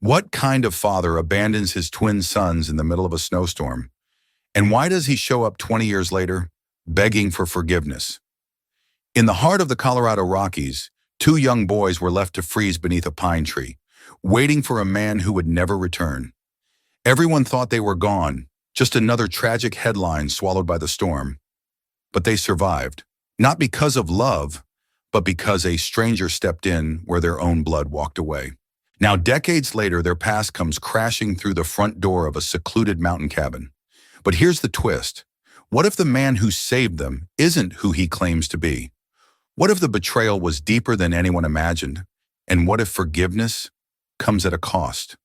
What kind of father abandons his twin sons in the middle of a snowstorm? And why does he show up 20 years later, begging for forgiveness? In the heart of the Colorado Rockies, two young boys were left to freeze beneath a pine tree, waiting for a man who would never return. Everyone thought they were gone, just another tragic headline swallowed by the storm. But they survived, not because of love, but because a stranger stepped in where their own blood walked away. Now, decades later, their past comes crashing through the front door of a secluded mountain cabin. But here's the twist. What if the man who saved them isn't who he claims to be? What if the betrayal was deeper than anyone imagined? And what if forgiveness comes at a cost?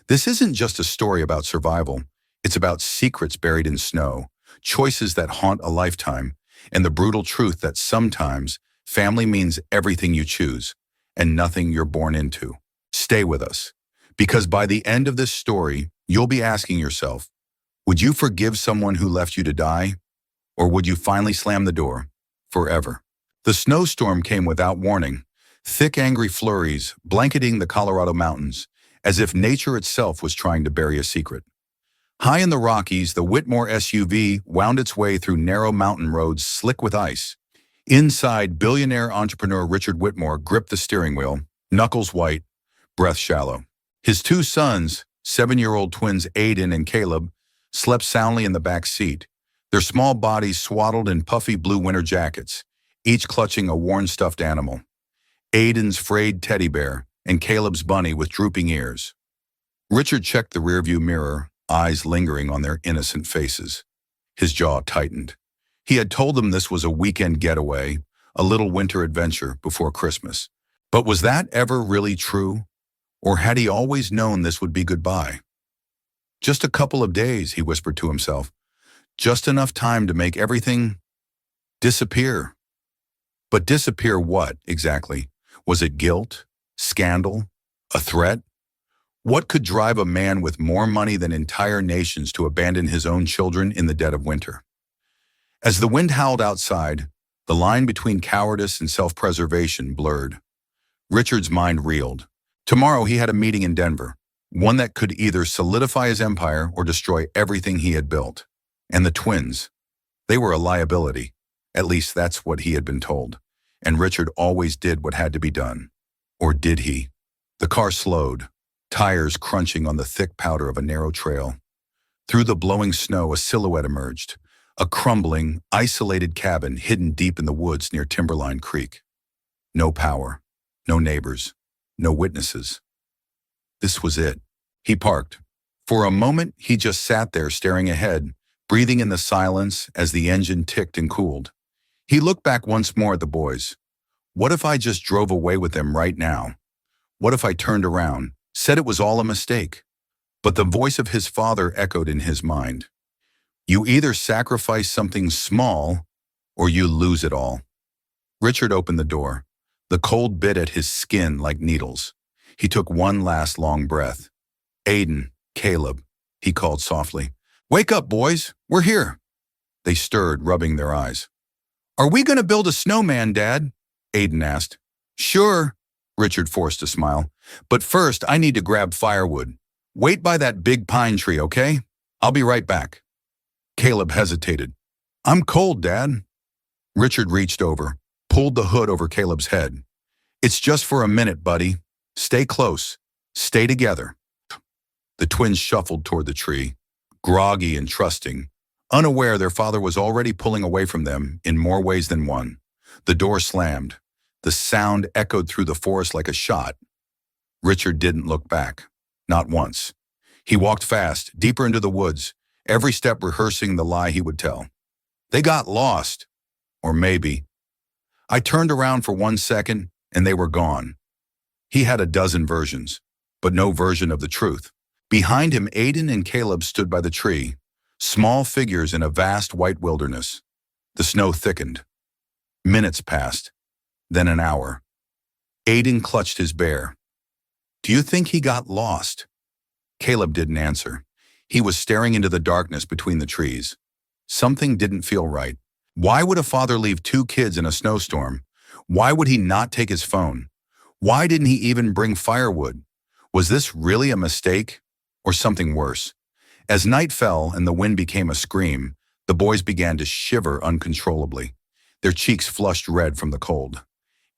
This isn't just a story about survival. It's about secrets buried in snow, choices that haunt a lifetime, and the brutal truth that sometimes family means everything you choose and nothing you're born into. Stay with us, because by the end of this story, you'll be asking yourself, would you forgive someone who left you to die? Or would you finally slam the door forever? The snowstorm came without warning, thick angry flurries blanketing the Colorado mountains, as if nature itself was trying to bury a secret. High in the Rockies, the Whitmore SUV wound its way through narrow mountain roads slick with ice. Inside, billionaire entrepreneur Richard Whitmore gripped the steering wheel, knuckles white, breath shallow. His two sons, 7-year-old twins Aiden and Caleb, slept soundly in the back seat, their small bodies swaddled in puffy blue winter jackets, each clutching a worn stuffed animal. Aiden's frayed teddy bear and Caleb's bunny with drooping ears. Richard checked the rearview mirror, eyes lingering on their innocent faces. His jaw tightened. He had told them this was a weekend getaway, a little winter adventure before Christmas. But was that ever really true? Or had he always known this would be goodbye? Just a couple of days, he whispered to himself. Just enough time to make everything disappear. But disappear what, exactly? Was it guilt? Scandal? A threat? What could drive a man with more money than entire nations to abandon his own children in the dead of winter? As the wind howled outside, the line between cowardice and self-preservation blurred. Richard's mind reeled. Tomorrow he had a meeting in Denver, one that could either solidify his empire or destroy everything he had built. And the twins, they were a liability. At least that's what he had been told. And Richard always did what had to be done. Or did he? The car slowed, tires crunching on the thick powder of a narrow trail. Through the blowing snow, a silhouette emerged, a crumbling, isolated cabin hidden deep in the woods near Timberline Creek. No power, no neighbors, no witnesses. This was it. He parked. For a moment, he just sat there staring ahead, breathing in the silence as the engine ticked and cooled. He looked back once more at the boys. What if I just drove away with them right now? What if I turned around, said it was all a mistake? But the voice of his father echoed in his mind. You either sacrifice something small, or you lose it all. Richard opened the door. The cold bit at his skin like needles. He took one last long breath. Aiden, Caleb, he called softly. Wake up, boys. We're here. They stirred, rubbing their eyes. Are we going to build a snowman, Dad? Aiden asked. Sure, Richard forced a smile. But first, I need to grab firewood. Wait by that big pine tree, okay? I'll be right back. Caleb hesitated. I'm cold, Dad. Richard reached over, pulled the hood over Caleb's head. It's just for a minute, buddy. Stay close. Stay together. The twins shuffled toward the tree, groggy and trusting, unaware their father was already pulling away from them in more ways than one. The door slammed. The sound echoed through the forest like a shot. Richard didn't look back. Not once. He walked fast, deeper into the woods, every step rehearsing the lie he would tell. They got lost. Or maybe. I turned around for 1 second, and they were gone. He had a dozen versions, but no version of the truth. Behind him, Aiden and Caleb stood by the tree, small figures in a vast white wilderness. The snow thickened. Minutes passed, then an hour. Aiden clutched his bear. Do you think he got lost? Caleb didn't answer. He was staring into the darkness between the trees. Something didn't feel right. Why would a father leave two kids in a snowstorm? Why would he not take his phone? Why didn't he even bring firewood? Was this really a mistake or something worse? As night fell and the wind became a scream, the boys began to shiver uncontrollably. Their cheeks flushed red from the cold.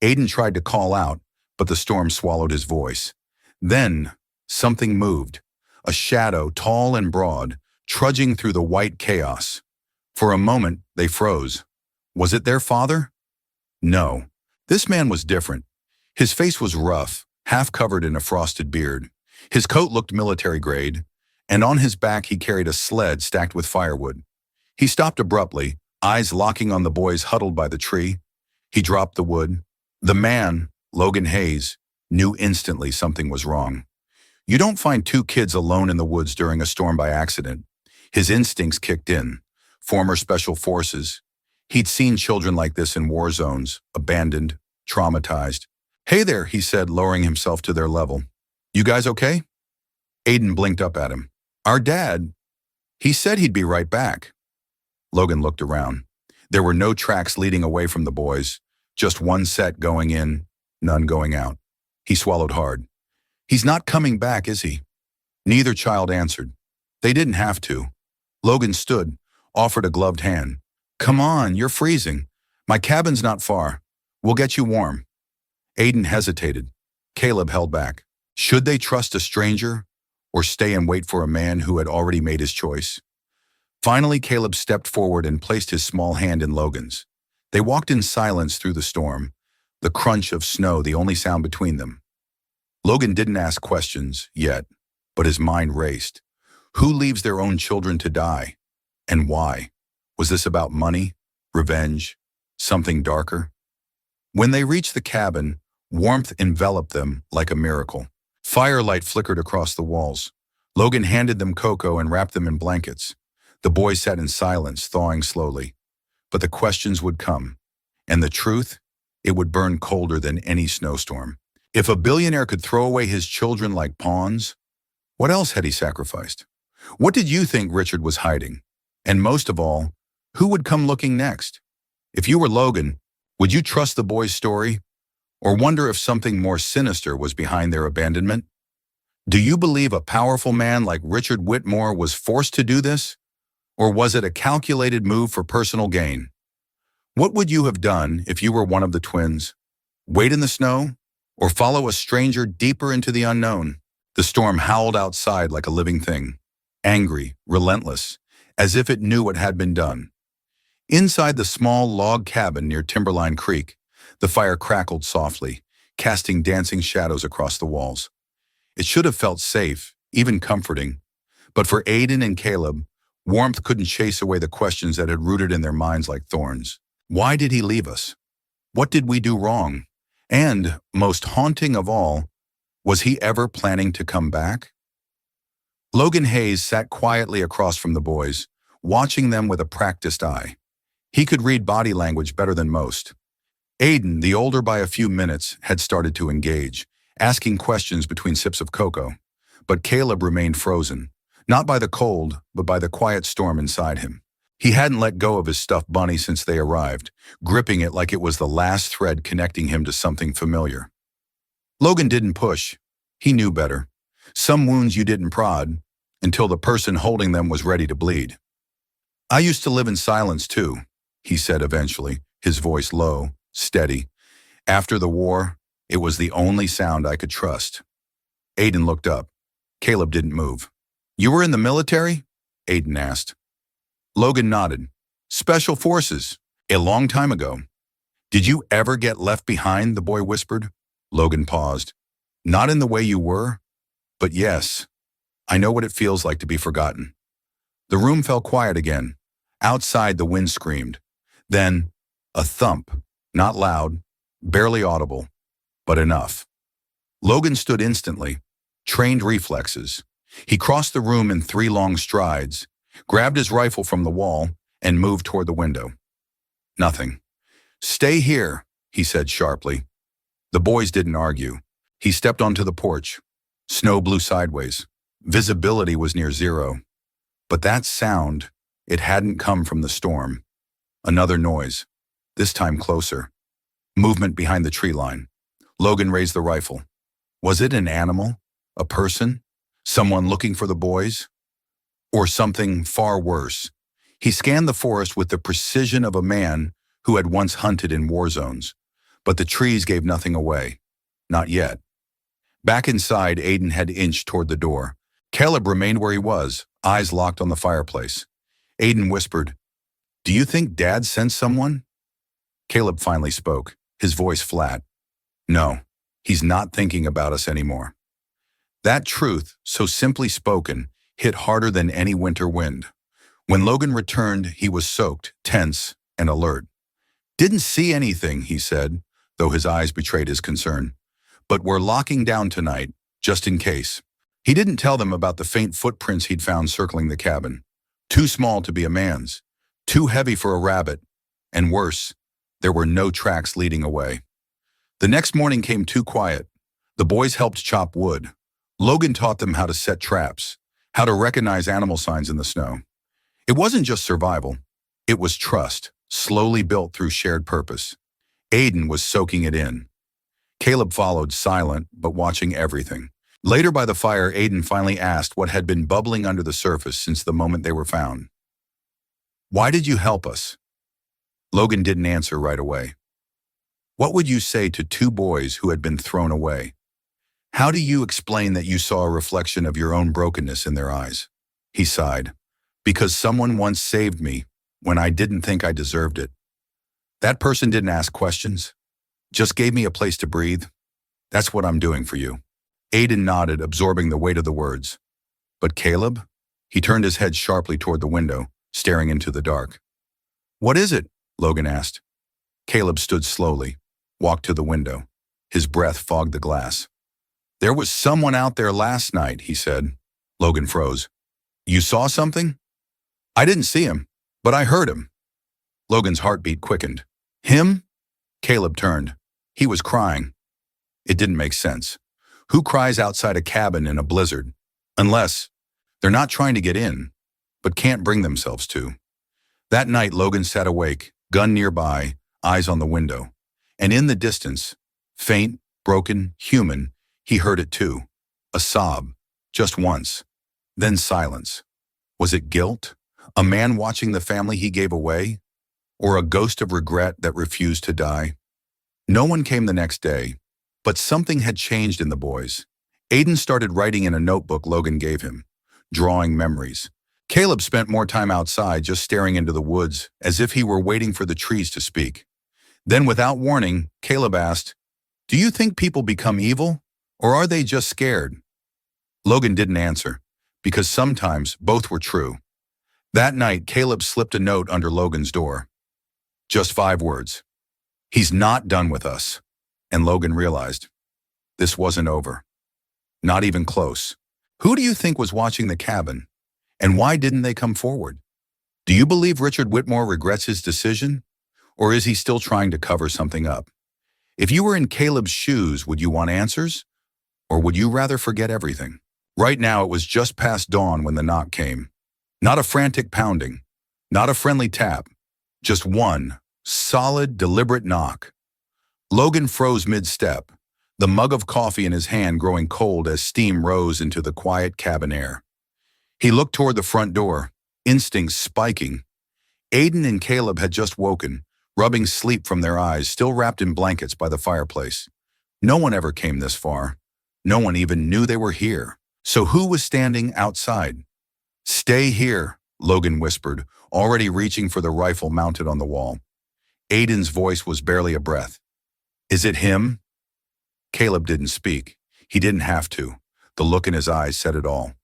Aiden tried to call out, but the storm swallowed his voice. Then, something moved, a shadow tall and broad, trudging through the white chaos. For a moment, they froze. Was it their father? No. This man was different. His face was rough, half covered in a frosted beard. His coat looked military grade, and on his back he carried a sled stacked with firewood. He stopped abruptly, eyes locking on the boys huddled by the tree. He dropped the wood. The man, Logan Hayes, knew instantly something was wrong. You don't find two kids alone in the woods during a storm by accident. His instincts kicked in. Former special forces. He'd seen children like this in war zones, abandoned, traumatized. "Hey there," he said, lowering himself to their level. "You guys okay?" Aiden blinked up at him. "Our dad, he said he'd be right back." Logan looked around. There were no tracks leading away from the boys, just one set going in, none going out. He swallowed hard. "He's not coming back, is he?" Neither child answered. They didn't have to. Logan stood, offered a gloved hand. "Come on, you're freezing. My cabin's not far. We'll get you warm." Aiden hesitated. Caleb held back. Should they trust a stranger or stay and wait for a man who had already made his choice? Finally, Caleb stepped forward and placed his small hand in Logan's. They walked in silence through the storm, the crunch of snow the only sound between them. Logan didn't ask questions yet, but his mind raced. Who leaves their own children to die? And why? Was this about money, revenge, something darker? When they reached the cabin, warmth enveloped them like a miracle. Firelight flickered across the walls. Logan handed them cocoa and wrapped them in blankets. The boys sat in silence, thawing slowly. But the questions would come. And the truth? It would burn colder than any snowstorm. If a billionaire could throw away his children like pawns, what else had he sacrificed? What did you think Richard was hiding? And most of all, who would come looking next? If you were Logan, would you trust the boys' story? Or wonder if something more sinister was behind their abandonment? Do you believe a powerful man like Richard Whitmore was forced to do this? Or was it a calculated move for personal gain? What would you have done if you were one of the twins? Wait in the snow? Or follow a stranger deeper into the unknown? The storm howled outside like a living thing, angry, relentless, as if it knew what had been done. Inside the small log cabin near Timberline Creek, the fire crackled softly, casting dancing shadows across the walls. It should have felt safe, even comforting. But for Aiden and Caleb, warmth couldn't chase away the questions that had rooted in their minds like thorns. Why did he leave us? What did we do wrong? And, most haunting of all, was he ever planning to come back? Logan Hayes sat quietly across from the boys, watching them with a practiced eye. He could read body language better than most. Aiden, the older by a few minutes, had started to engage, asking questions between sips of cocoa. But Caleb remained frozen, not by the cold, but by the quiet storm inside him. He hadn't let go of his stuffed bunny since they arrived, gripping it like it was the last thread connecting him to something familiar. Logan didn't push. He knew better. Some wounds you didn't prod until the person holding them was ready to bleed. "I used to live in silence too," he said eventually, his voice low, steady. "After the war, it was the only sound I could trust." Aiden looked up. Caleb didn't move. "You were in the military?" Aiden asked. Logan nodded. "Special forces, a long time ago." "Did you ever get left behind?" the boy whispered. Logan paused. "Not in the way you were, but yes, I know what it feels like to be forgotten." The room fell quiet again. Outside, the wind screamed. Then, a thump, not loud, barely audible, but enough. Logan stood instantly, trained reflexes. He crossed the room in 3 long strides, grabbed his rifle from the wall, and moved toward the window. Nothing. "Stay here," he said sharply. The boys didn't argue. He stepped onto the porch. Snow blew sideways. Visibility was near zero. But that sound, it hadn't come from the storm. Another noise, this time closer. Movement behind the tree line. Logan raised the rifle. Was it an animal? A person? Someone looking for the boys? Or something far worse? He scanned the forest with the precision of a man who had once hunted in war zones. But the trees gave nothing away. Not yet. Back inside, Aiden had inched toward the door. Caleb remained where he was, eyes locked on the fireplace. Aiden whispered, "Do you think Dad sent someone?" Caleb finally spoke, his voice flat. "No, he's not thinking about us anymore." That truth, so simply spoken, hit harder than any winter wind. When Logan returned, he was soaked, tense, and alert. "Didn't see anything," he said, though his eyes betrayed his concern. "But we're locking down tonight, just in case." He didn't tell them about the faint footprints he'd found circling the cabin. Too small to be a man's, too heavy for a rabbit, and worse, there were no tracks leading away. The next morning came too quiet. The boys helped chop wood. Logan taught them how to set traps, how to recognize animal signs in the snow. It wasn't just survival. It was trust, slowly built through shared purpose. Aiden was soaking it in. Caleb followed, silent but watching everything. Later by the fire, Aiden finally asked what had been bubbling under the surface since the moment they were found. "Why did you help us?" Logan didn't answer right away. "What would you say to two boys who had been thrown away? How do you explain that you saw a reflection of your own brokenness in their eyes?" He sighed. "Because someone once saved me when I didn't think I deserved it. That person didn't ask questions, just gave me a place to breathe. That's what I'm doing for you." Aiden nodded, absorbing the weight of the words. "But Caleb?" He turned his head sharply toward the window, staring into the dark. "What is it?" Logan asked. Caleb stood slowly, walked to the window. His breath fogged the glass. "There was someone out there last night," he said. Logan froze. "You saw something?" "I didn't see him, but I heard him." Logan's heartbeat quickened. "Him?" Caleb turned. He was crying. It didn't make sense. Who cries outside a cabin in a blizzard? Unless they're not trying to get in, but can't bring themselves to. That night, Logan sat awake, gun nearby, eyes on the window. And in the distance, faint, broken, human, he heard it too. A sob, just once. Then silence. Was it guilt? A man watching the family he gave away? Or a ghost of regret that refused to die? No one came the next day, but something had changed in the boys. Aiden started writing in a notebook Logan gave him, drawing memories. Caleb spent more time outside, just staring into the woods, as if he were waiting for the trees to speak. Then, without warning, Caleb asked, "Do you think people become evil, or are they just scared?" Logan didn't answer, because sometimes both were true. That night, Caleb slipped a note under Logan's door. Just 5 words. "He's not done with us." And Logan realized, this wasn't over. Not even close. Who do you think was watching the cabin? And why didn't they come forward? Do you believe Richard Whitmore regrets his decision? Or is he still trying to cover something up? If you were in Caleb's shoes, would you want answers? Or would you rather forget everything? Right now, it was just past dawn when the knock came. Not a frantic pounding, not a friendly tap, just one solid, deliberate knock. Logan froze mid-step, the mug of coffee in his hand growing cold as steam rose into the quiet cabin air. He looked toward the front door, instincts spiking. Aiden and Caleb had just woken, rubbing sleep from their eyes, still wrapped in blankets by the fireplace. No one ever came this far. No one even knew they were here. So who was standing outside? "Stay here," Logan whispered, already reaching for the rifle mounted on the wall. Aiden's voice was barely a breath. "Is it him?" Caleb didn't speak. He didn't have to. The look in his eyes said it all.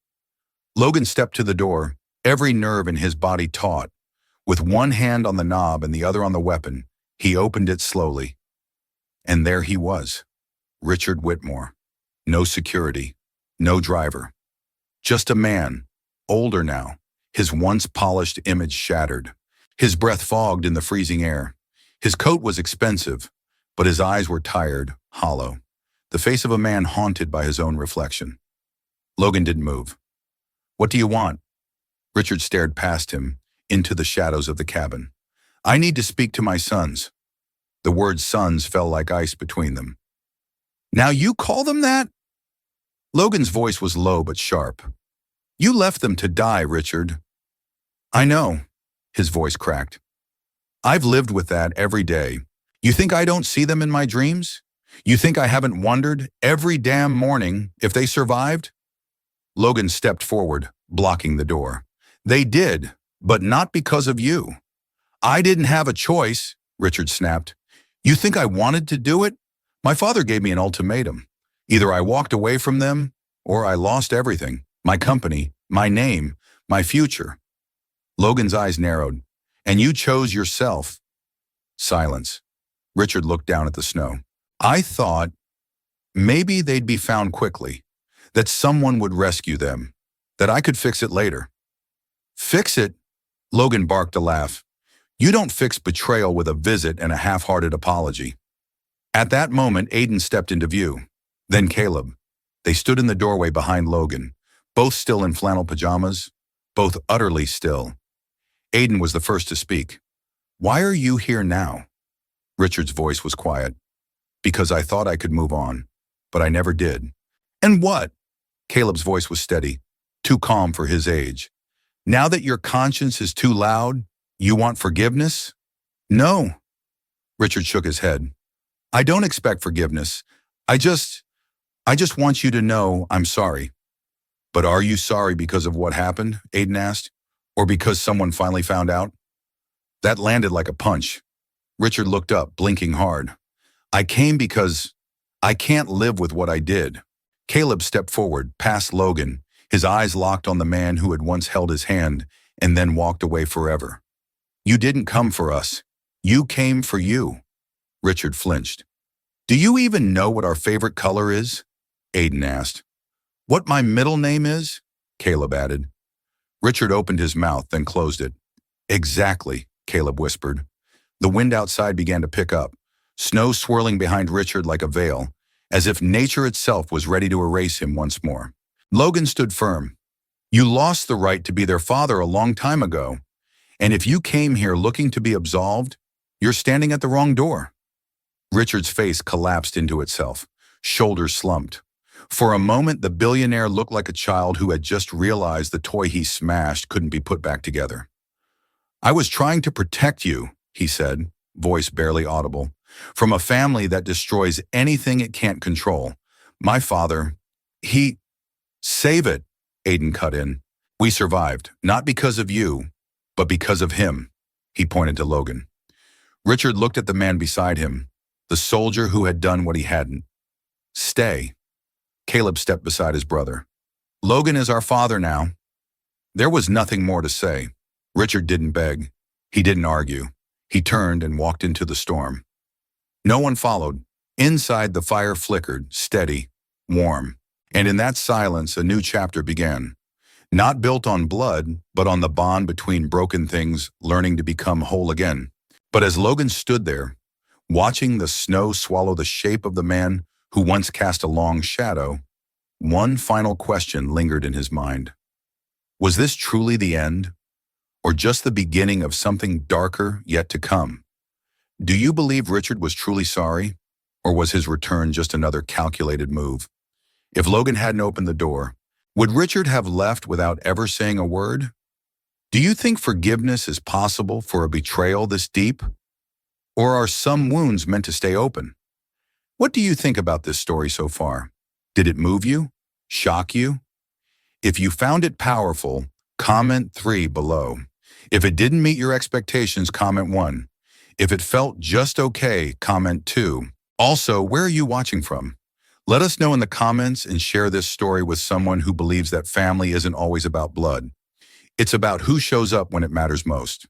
Logan stepped to the door, every nerve in his body taut. With one hand on the knob and the other on the weapon, he opened it slowly. And there he was, Richard Whitmore. No security, no driver. Just a man, older now, his once polished image shattered. His breath fogged in the freezing air. His coat was expensive, but his eyes were tired, hollow. The face of a man haunted by his own reflection. Logan didn't move. "What do you want?" Richard stared past him, into the shadows of the cabin. "I need to speak to my sons." The word sons fell like ice between them. "Now you call them that?" Logan's voice was low but sharp. You left them to die, Richard. I know, his voice cracked. I've lived with that every day. You think I don't see them in my dreams? You think I haven't wondered every damn morning if they survived? Logan stepped forward, blocking the door. They did, but not because of you. I didn't have a choice, Richard snapped. You think I wanted to do it? My father gave me an ultimatum. Either I walked away from them, or I lost everything. My company, my name, my future. Logan's eyes narrowed. And you chose yourself. Silence. Richard looked down at the snow. I thought maybe they'd be found quickly, that someone would rescue them, that I could fix it later. Fix it? Logan barked a laugh. You don't fix betrayal with a visit and a half-hearted apology. At that moment, Aiden stepped into view. Then Caleb. They stood in the doorway behind Logan, both still in flannel pajamas, both utterly still. Aiden was the first to speak. Why are you here now? Richard's voice was quiet. Because I thought I could move on, but I never did. And what? Caleb's voice was steady, too calm for his age. Now that your conscience is too loud, you want forgiveness? No. Richard shook his head. I don't expect forgiveness. I just want you to know I'm sorry. But are you sorry because of what happened? Aiden asked. Or because someone finally found out? That landed like a punch. Richard looked up, blinking hard. I came because I can't live with what I did. Caleb stepped forward, past Logan, his eyes locked on the man who had once held his hand and then walked away forever. You didn't come for us. You came for you. Richard flinched. Do you even know what our favorite color is? Aiden asked. What my middle name is? Caleb added. Richard opened his mouth, then closed it. Exactly, Caleb whispered. The wind outside began to pick up, snow swirling behind Richard like a veil, as if nature itself was ready to erase him once more. Logan stood firm. You lost the right to be their father a long time ago, and if you came here looking to be absolved, you're standing at the wrong door. Richard's face collapsed into itself, shoulders slumped. For a moment, the billionaire looked like a child who had just realized the toy he smashed couldn't be put back together. I was trying to protect you, he said, voice barely audible, from a family that destroys anything it can't control. My father, Save it, Aiden cut in. We survived, not because of you, but because of him, he pointed to Logan. Richard looked at the man beside him, the soldier who had done what he hadn't. Stay. Caleb stepped beside his brother. Logan is our father now. There was nothing more to say. Richard didn't beg. He didn't argue. He turned and walked into the storm. No one followed. Inside, the fire flickered, steady, warm. And in that silence, a new chapter began. Not built on blood, but on the bond between broken things learning to become whole again. But as Logan stood there, watching the snow swallow the shape of the man who once cast a long shadow, one final question lingered in his mind. Was this truly the end, or just the beginning of something darker yet to come? Do you believe Richard was truly sorry, or was his return just another calculated move? If Logan hadn't opened the door, would Richard have left without ever saying a word? Do you think forgiveness is possible for a betrayal this deep? Or are some wounds meant to stay open? What do you think about this story so far? Did it move you? Shock you? If you found it powerful, comment 3 below. If it didn't meet your expectations, comment 1. If it felt just okay, comment 2. Also, where are you watching from? Let us know in the comments and share this story with someone who believes that family isn't always about blood. It's about who shows up when it matters most.